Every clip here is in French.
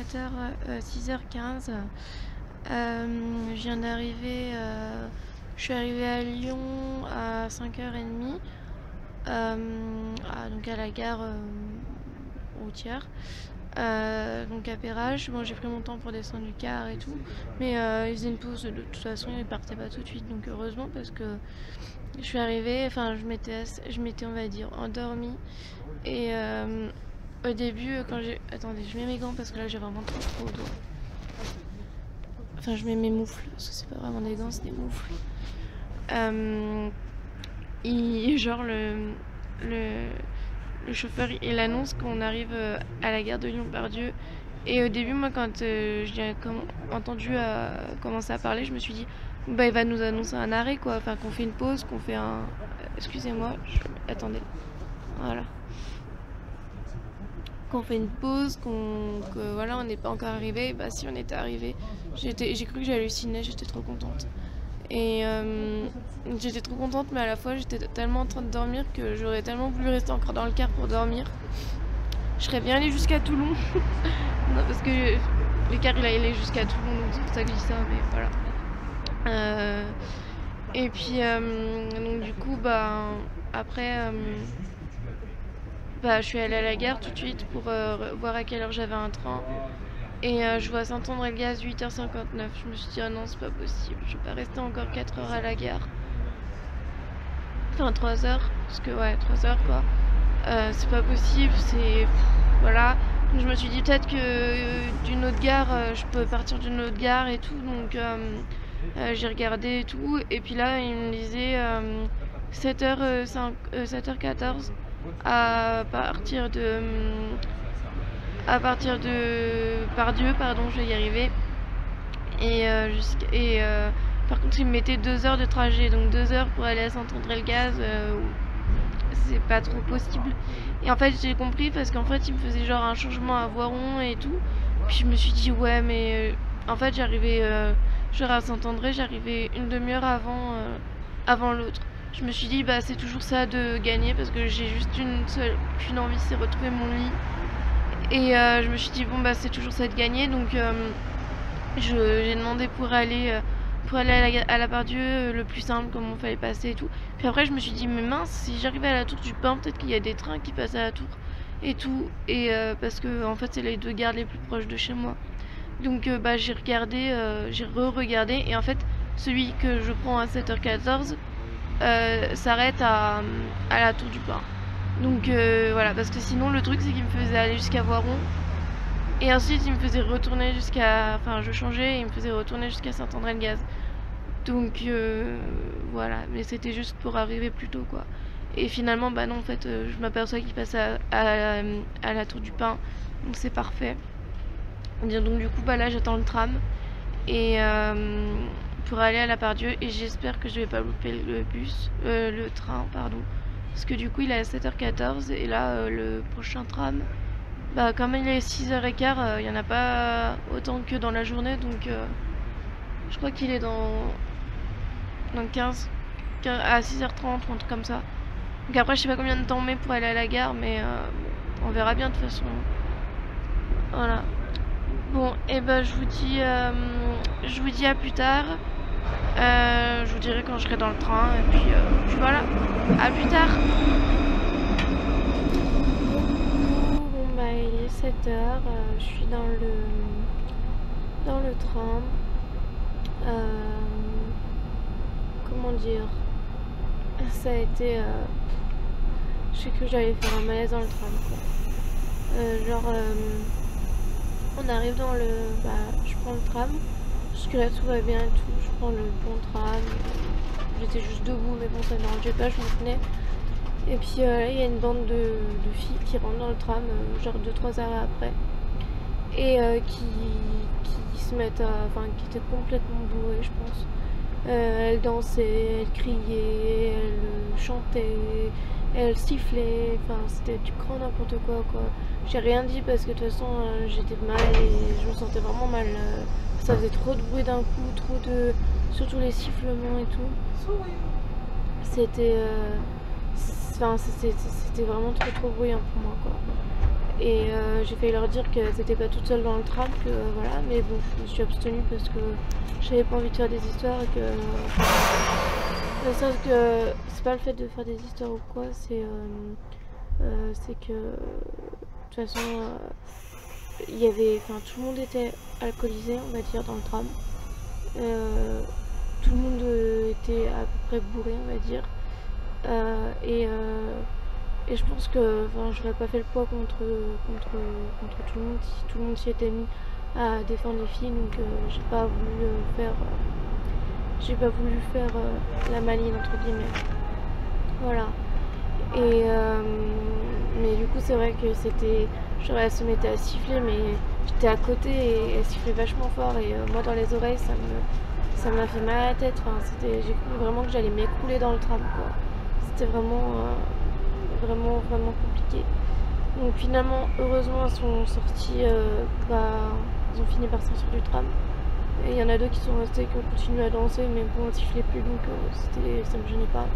6h15. Je viens d'arriver, je suis arrivée à Lyon à 5h30, donc à la gare routière, donc à Perrache. Bon, j'ai pris mon temps pour descendre du car et tout, mais ils faisaient une pause, de toute façon ils partaient pas tout de suite, donc heureusement, parce que je suis arrivée, enfin je m'étais on va dire endormie. Et au début, quand j'ai... Attendez, je mets mes gants parce que là j'ai vraiment trop au doigt. Enfin, je mets mes moufles, parce que c'est pas vraiment des gants, c'est des moufles. Genre le chauffeur, il annonce qu'on arrive à la gare de Lyon-Part-Dieu. Et au début, moi, quand j'ai entendu commencer à parler, je me suis dit, bah il va nous annoncer un arrêt, quoi. Enfin, qu'on fait une pause, qu'on fait un... Excusez-moi, attendez. Voilà. Qu'on fait une pause, que voilà, on n'est pas encore arrivé. Bah si, on était arrivé. J'ai cru que j'hallucinais, j'étais trop contente. Et j'étais trop contente, mais à la fois j'étais tellement en train de dormir que j'aurais tellement voulu rester encore dans le car pour dormir. Je serais bien allée jusqu'à Toulon. Non, parce que le car il allait jusqu'à Toulon, donc c'est pour ça que je dis ça, mais voilà. Et puis donc du coup, bah après... je suis allée à la gare tout de suite pour voir à quelle heure j'avais un train. Et je vois Saint-André-le-Gaz 8h59. Je me suis dit, ah non, c'est pas possible. Je vais pas rester encore 4 heures à la gare. Enfin, 3 heures. Parce que, ouais, 3 heures quoi. C'est pas possible. Voilà. Donc je me suis dit, peut-être que d'une autre gare, je peux partir d'une autre gare et tout. Donc j'ai regardé et tout. Et puis là, il me disait 7h14. À partir de Part-Dieu, pardon, je vais y arriver. Et par contre, il me mettait 2 heures de trajet, donc 2 heures pour aller à Saint-André-le-Gaz, c'est pas trop possible. Et en fait, j'ai compris parce qu'en fait, il me faisait genre un changement à Voiron et tout. Puis je me suis dit, ouais, mais en fait, j'arrivais genre à Saint-André, j'arrivais une demi-heure avant l'autre. Je me suis dit, bah c'est toujours ça de gagner parce que j'ai juste qu'une envie, c'est retrouver mon lit. Et je me suis dit, bon bah c'est toujours ça de gagner, donc j'ai demandé pour aller à la Part-Dieu le plus simple, comment il fallait passer et tout. Puis après je me suis dit, mais mince, si j'arrivais à la Tour du Pin, peut-être qu'il y a des trains qui passent à la Tour et tout. Et parce que en fait c'est les 2 gares les plus proches de chez moi. Donc bah j'ai regardé, j'ai re-regardé, et en fait celui que je prends à 7h14 s'arrête à la Tour du Pin. Donc voilà, parce que sinon le truc c'est qu'il me faisait aller jusqu'à Voiron, et ensuite il me faisait retourner enfin je changeais et il me faisait retourner jusqu'à Saint-André-le-Gaz. Donc voilà, mais c'était juste pour arriver plus tôt quoi. Et finalement bah non, en fait je m'aperçois qu'il passe à la Tour du Pin, donc c'est parfait. Donc du coup bah là j'attends le tram et pour aller à la Part-Dieu, et j'espère que je vais pas louper le train, pardon, parce que du coup il est à 7h14 et là le prochain tram, bah comme il est 6h15, il y en a pas autant que dans la journée, donc je crois qu'il est dans 15 à 6h30 ou un truc comme ça. Donc après je sais pas combien de temps on met pour aller à la gare, mais on verra bien de toute façon. Voilà. Bon, et ben je vous dis à plus tard. Je vous dirai quand je serai dans le train, et puis voilà. À plus tard. Bon bah il est 7h, je suis dans le train. Comment dire, ça a été je sais que j'allais faire un malaise dans le tram quoi. On arrive dans je prends le tram, jusque là tout va bien et tout, je prends le bon tram, j'étais juste debout mais bon ça ne dérangeait pas, je me tenais. Et puis là il y a une bande de filles qui rentrent dans le tram, genre 2-3 arrêts après, et qui se mettent qui étaient complètement bourrées je pense. Elles dansaient, elles criaient, elles chantaient, elles sifflaient, enfin c'était du grand n'importe quoi. J'ai rien dit parce que de toute façon j'étais mal et je me sentais vraiment mal. Ça faisait trop de bruit d'un coup, surtout les sifflements et tout. C'était vraiment trop bruyant pour moi quoi. Et j'ai failli leur dire que c'était pas toute seule dans le tram, que voilà, mais bon, je me suis abstenue parce que j'avais pas envie de faire des histoires et que. Ne serait-ce que c'est pas le fait de faire des histoires ou quoi, c'est que de toute façon il y avait, enfin tout le monde était alcoolisé, on va dire, dans le tram. Tout le monde était à peu près bourré, on va dire. Et je pense que j'aurais pas fait le poids contre tout le monde si tout le monde s'y était mis à défendre les filles, donc j'ai pas voulu faire la maline entre guillemets. Voilà. Et mais du coup c'est vrai que c'était, genre elle se mettait à siffler, mais j'étais à côté et elle sifflait vachement fort, et moi dans les oreilles ça m'a fait mal à la tête. Enfin, j'ai cru vraiment que j'allais m'écrouler dans le tram, quoi. C'était vraiment compliqué. Donc finalement, heureusement, elles sont sorties, ils ont fini par sortir du tram. Et il y en a deux qui sont restés, qui ont continué à danser, mais bon, elles sifflaient plus, donc ça me gênait pas.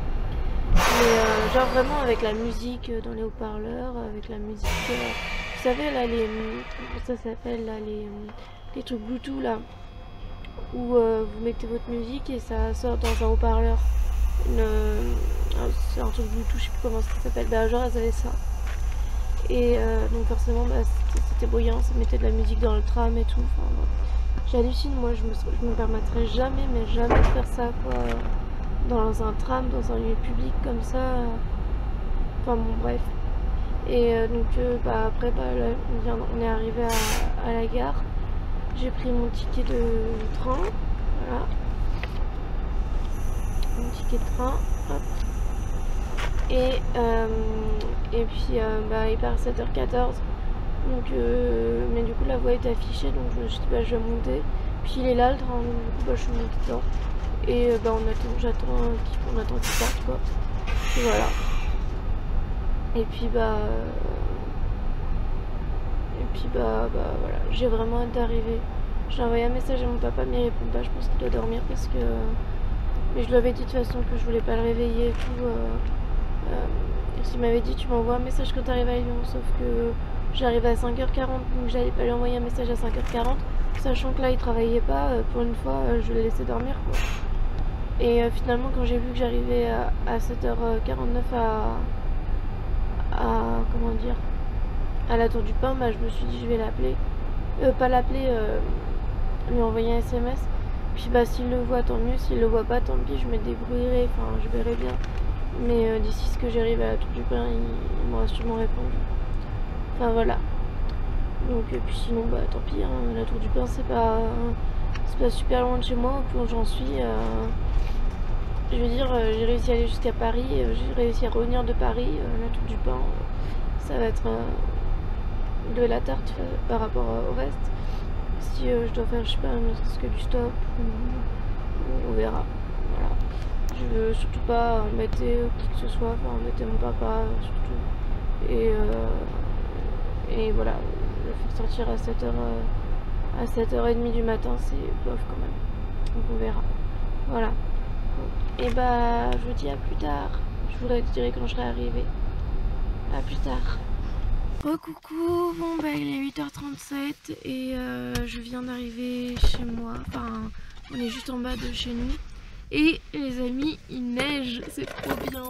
Mais genre vraiment avec la musique dans les haut-parleurs, avec la musique, vous savez là, comment ça s'appelle là, les trucs Bluetooth là, où vous mettez votre musique et ça sort dans un haut-parleur. C'est un truc Bluetooth, je sais plus comment ça s'appelle, bah genre elles avaient ça. Et donc forcément c'était bruyant, ça mettait de la musique dans le tram et tout. Enfin, j'hallucine, moi je me permettrais jamais, mais jamais de faire ça, quoi, dans un tram, dans un lieu public comme ça. Enfin bon, bref. Et donc après là, on est arrivé à la gare. J'ai pris mon ticket de train, voilà. Mon ticket de train, hop. Et puis il part à 7h14. Donc mais du coup la voie est affichée, donc je me suis dit bah je vais monter. Puis il est là le train, donc du coup je suis montée dedans. Et on attend qu'il parte, quoi. Et voilà. Et puis voilà, j'ai vraiment hâte d'arriver. J'ai envoyé un message à mon papa, mais il répond pas, je pense qu'il doit dormir parce que. Mais je lui avais dit de toute façon que je voulais pas le réveiller et tout. Il m'avait dit tu m'envoies un message quand t'arrives à Lyon, sauf que j'arrive à 5h40, donc j'allais pas lui envoyer un message à 5h40, sachant que là il travaillait pas, pour une fois je l'ai laissé dormir, quoi. Et finalement quand j'ai vu que j'arrivais à 7h49 comment dire, à la Tour du Pin, bah je me suis dit je vais l'appeler, pas l'appeler, lui envoyer un SMS. Puis bah s'il le voit tant mieux, s'il le voit pas tant pis, je me débrouillerai, enfin je verrai bien. Mais d'ici ce que j'arrive à la Tour du Pin, il m'aura sûrement répondu. Enfin voilà. Donc puis sinon bah tant pis, hein, la Tour du Pin c'est pas super loin de chez moi, au point où j'en suis. Je veux dire, j'ai réussi à aller jusqu'à Paris, j'ai réussi à revenir de Paris, la Tour du Pin, ça va être de la tarte par rapport au reste. Si je dois faire, je sais pas, ne serait-ce que du stop, on verra. Voilà. Je veux surtout pas embêter qui que ce soit, enfin embêter mon papa surtout. Et voilà, le faire sortir à 7h30 du matin, c'est bof quand même. Donc on verra. Voilà. Et bah je vous dis à plus tard. Je vous dirai quand je serai arrivée. À plus tard. Coucou, bon bah il est 8h37 et je viens d'arriver chez moi. Enfin, on est juste en bas de chez nous. Et les amis, il neige, c'est trop bien.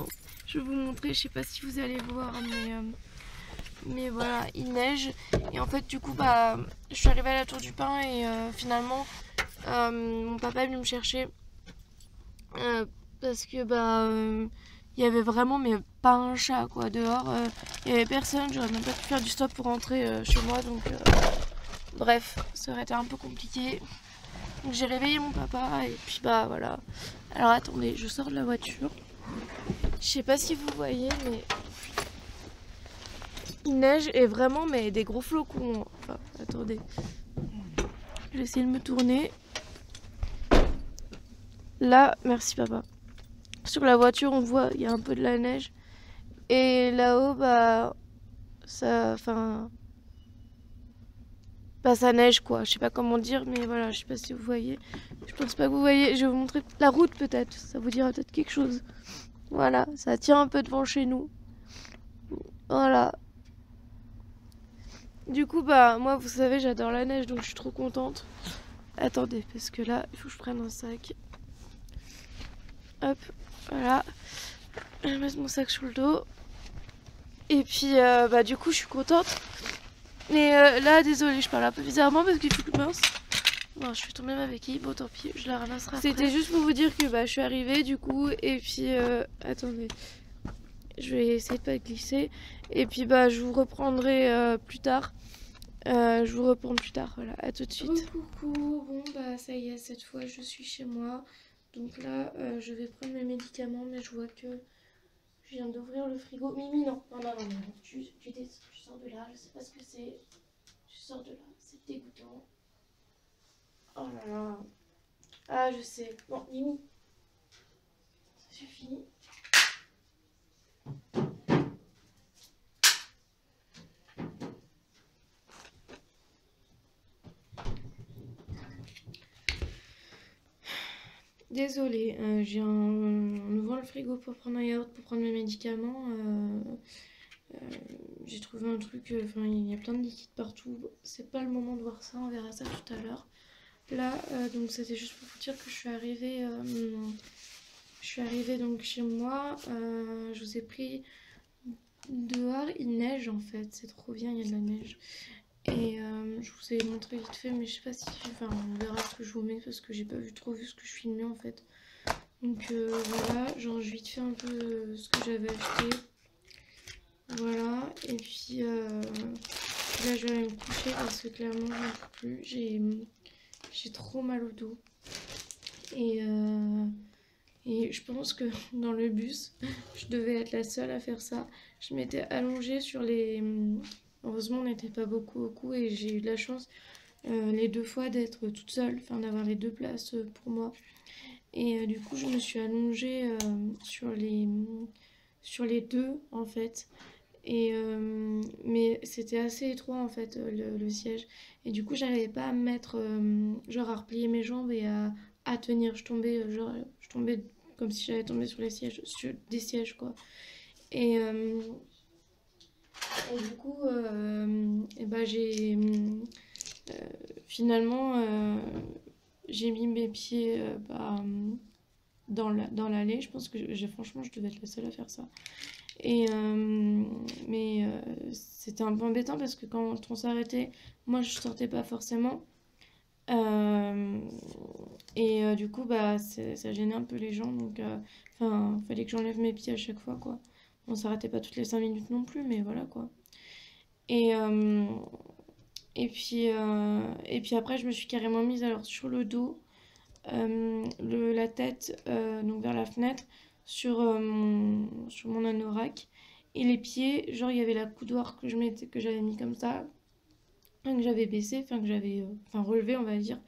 Je vais vous montrer, je sais pas si vous allez voir, mais voilà, il neige. Et en fait, du coup, bah, je suis arrivée à la Tour du Pin et finalement, mon papa est venu me chercher parce que il y avait vraiment mais pas un chat, quoi, dehors. Il y avait personne, j'aurais même pas pu faire du stop pour rentrer chez moi, donc bref, ça aurait été un peu compliqué. Donc j'ai réveillé mon papa et puis bah voilà. Alors attendez, je sors de la voiture. Je sais pas si vous voyez, mais il neige et vraiment mais des gros flocons. Enfin, attendez. Je vais essayer de me tourner. Là, merci papa. Sur la voiture, on voit, il y a un peu de la neige. Et là-haut, bah ça neige, quoi. Je sais pas comment dire, mais voilà, je sais pas si vous voyez. Je pense pas que vous voyez. Je vais vous montrer la route peut-être. Ça vous dira peut-être quelque chose. Voilà, ça tient un peu devant chez nous. Voilà. Du coup, bah, moi, vous savez, j'adore la neige, donc je suis trop contente. Attendez, parce que là, il faut que je prenne un sac. Hop, voilà. Je vais mettre mon sac sur le dos. Et puis, bah, du coup, je suis contente. Mais là, désolée, je parle un peu bizarrement parce qu'il faut que mince. Bon, je suis tombée ma béquille, bon tant pis, je la ramasserai après. C'était juste pour vous dire que bah, je suis arrivée du coup, et puis attendez, je vais essayer de pas glisser. Et puis bah je vous reprendrai plus tard. Je vous reprends plus tard, voilà, à tout de suite. Oh, coucou, bon bah ça y est, cette fois je suis chez moi. Donc là, je vais prendre mes médicaments, mais je vois que je viens d'ouvrir le frigo. Mimi, non, non, non, non, non. Tu sors de là, je sais pas ce que c'est. Tu sors de là, c'est dégoûtant. Oh là là. Ah, je sais. Bon, Mimi, ça suffit. Désolée, j'ai en ouvrant le frigo pour prendre un yaourt, pour prendre mes médicaments, j'ai trouvé un truc, enfin il y a plein de liquide partout. C'est pas le moment de voir ça, on verra ça tout à l'heure. Là, donc c'était juste pour vous dire que je suis arrivée donc chez moi. Je vous ai pris dehors, il neige en fait, c'est trop bien, il y a de la neige. Et je vous ai montré vite fait, mais je sais pas si, enfin on verra ce que je vous mets parce que j'ai pas trop vu ce que je filmais en fait. Donc voilà, genre je vite fait un peu ce que j'avais acheté. Voilà, et puis là je vais aller me coucher parce que clairement j'en peux plus. J'ai trop mal au dos. Et je pense que dans le bus, je devais être la seule à faire ça. Je m'étais allongée sur les... Heureusement, on n'était pas beaucoup au cou et j'ai eu de la chance les 2 fois d'être toute seule, enfin d'avoir les 2 places pour moi. Et du coup, je me suis allongée sur les 2 en fait. Et mais c'était assez étroit en fait le siège. Et du coup, j'arrivais pas à me mettre, genre à replier mes jambes et à tenir. Je tombais comme si j'allais tomber sur les sièges, sur des sièges quoi. Et, euh, et du coup, et bah, finalement, j'ai mis mes pieds bah, dans l'allée. Je pense que franchement, je devais être la seule à faire ça. Et mais c'était un peu embêtant parce que quand on s'arrêtait, moi je sortais pas forcément. Et du coup, bah, ça gênait un peu les gens. Donc, enfin, fallait que j'enlève mes pieds à chaque fois, quoi. On s'arrêtait pas toutes les 5 minutes non plus, mais voilà, quoi. Et, euh, et puis après, je me suis carrément mise alors sur le dos, la tête donc vers la fenêtre, sur mon anorak. Et les pieds, genre il y avait la coudoir que j'avais mis comme ça, que j'avais baissé, enfin que j'avais enfin relevé on va dire,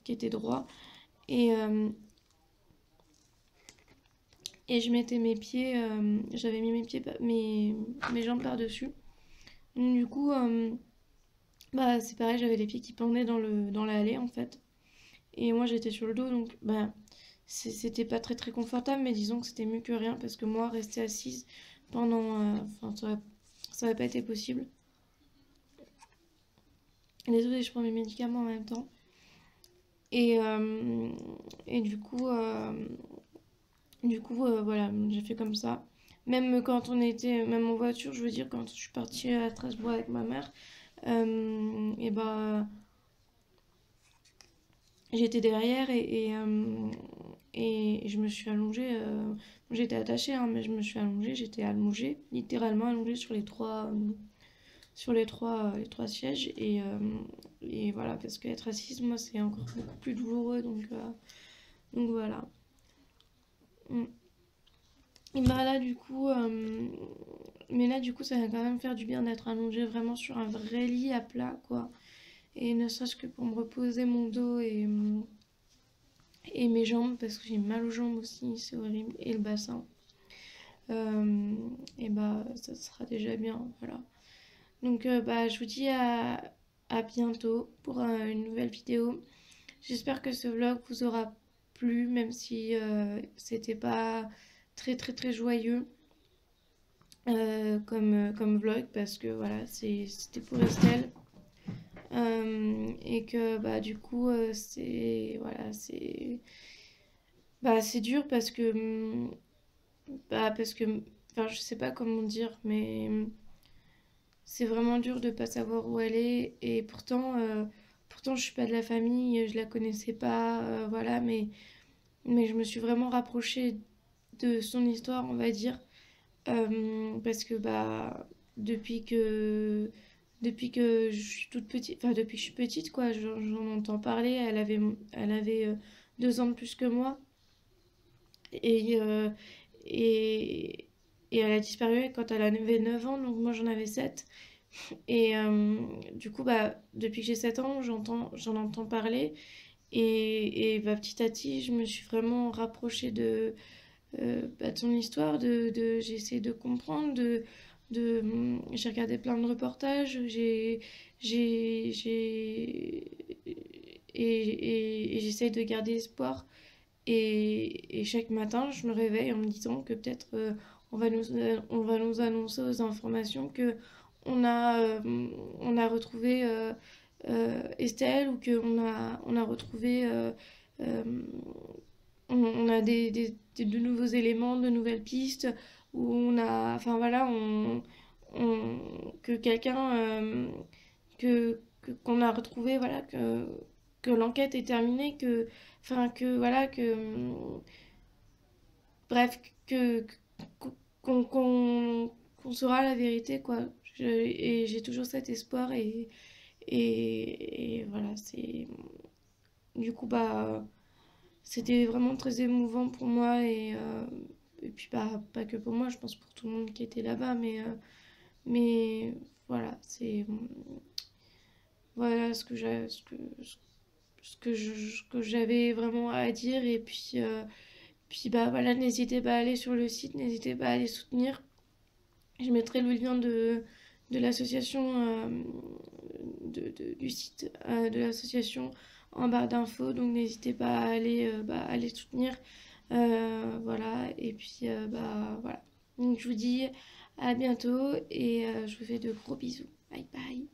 qui était droit. Et, et je mettais mes pieds, j'avais mis mes jambes par-dessus. Donc du coup, bah c'est pareil, j'avais les pieds qui pendaient dans l'allée en fait. Et moi j'étais sur le dos, donc bah c'était pas très très confortable, mais disons que c'était mieux que rien parce que moi rester assise pendant, enfin ça aurait pas été possible. Désolée, je prends mes médicaments en même temps. Et, et du coup voilà, j'ai fait comme ça. Même quand on était, même en voiture, je veux dire, quand je suis partie à Strasbourg avec ma mère, et bah j'étais derrière et je me suis allongée. J'étais attachée, hein, mais je me suis allongée, j'étais allongée, littéralement allongée sur les trois sièges. Et voilà, parce qu'être assise, moi, c'est encore beaucoup plus douloureux. Donc voilà. Mm. Et bah là, du coup, mais là, du coup, ça va quand même faire du bien d'être allongée vraiment sur un vrai lit à plat, quoi. Et ne serait-ce que pour me reposer mon dos et mes jambes, parce que j'ai mal aux jambes aussi, c'est horrible, et le bassin. Et bah, ça sera déjà bien, voilà. Donc, bah, je vous dis à bientôt pour une nouvelle vidéo. J'espère que ce vlog vous aura plu, même si c'était pas très très très joyeux comme vlog, parce que voilà, c'était pour Estelle. Et que bah du coup c'est voilà c'est dur parce que enfin je sais pas comment dire, mais c'est vraiment dur de pas savoir où elle est. Et pourtant je suis pas de la famille, je la connaissais pas, voilà, mais je me suis vraiment rapprochée de son histoire, on va dire. Parce que bah depuis que depuis que je suis toute petite, enfin depuis que je suis petite quoi, j'en entends parler. Elle avait 2 ans de plus que moi et euh, et et elle a disparu quand elle avait 9 ans, donc moi j'en avais 7. Et du coup bah depuis que j'ai 7 ans, j'en entends parler. Et bah, petit à petit, je me suis vraiment rapprochée de ton histoire, j'ai essayé de comprendre, j'ai regardé plein de reportages, et j'essaye de garder espoir. Et chaque matin, je me réveille en me disant que peut-être on va nous annoncer aux informations que on a retrouvé Estelle, ou on a retrouvé euh, on a de nouveaux éléments, de nouvelles pistes, où enfin voilà, que quelqu'un, qu'on a retrouvé, voilà, que l'enquête est terminée, enfin que voilà, bref, qu'on saura la vérité, quoi. Et j'ai toujours cet espoir et voilà, du coup bah c'était vraiment très émouvant pour moi et puis pas que pour moi, je pense pour tout le monde qui était là-bas, mais voilà, voilà ce que j'avais vraiment à dire. Et puis bah voilà, n'hésitez pas à aller sur le site, n'hésitez pas à aller soutenir. Je mettrai le lien de l'association, du site de l'association en barre d'infos, donc n'hésitez pas à aller soutenir. Voilà, et puis bah voilà. Donc je vous dis à bientôt et je vous fais de gros bisous. Bye bye.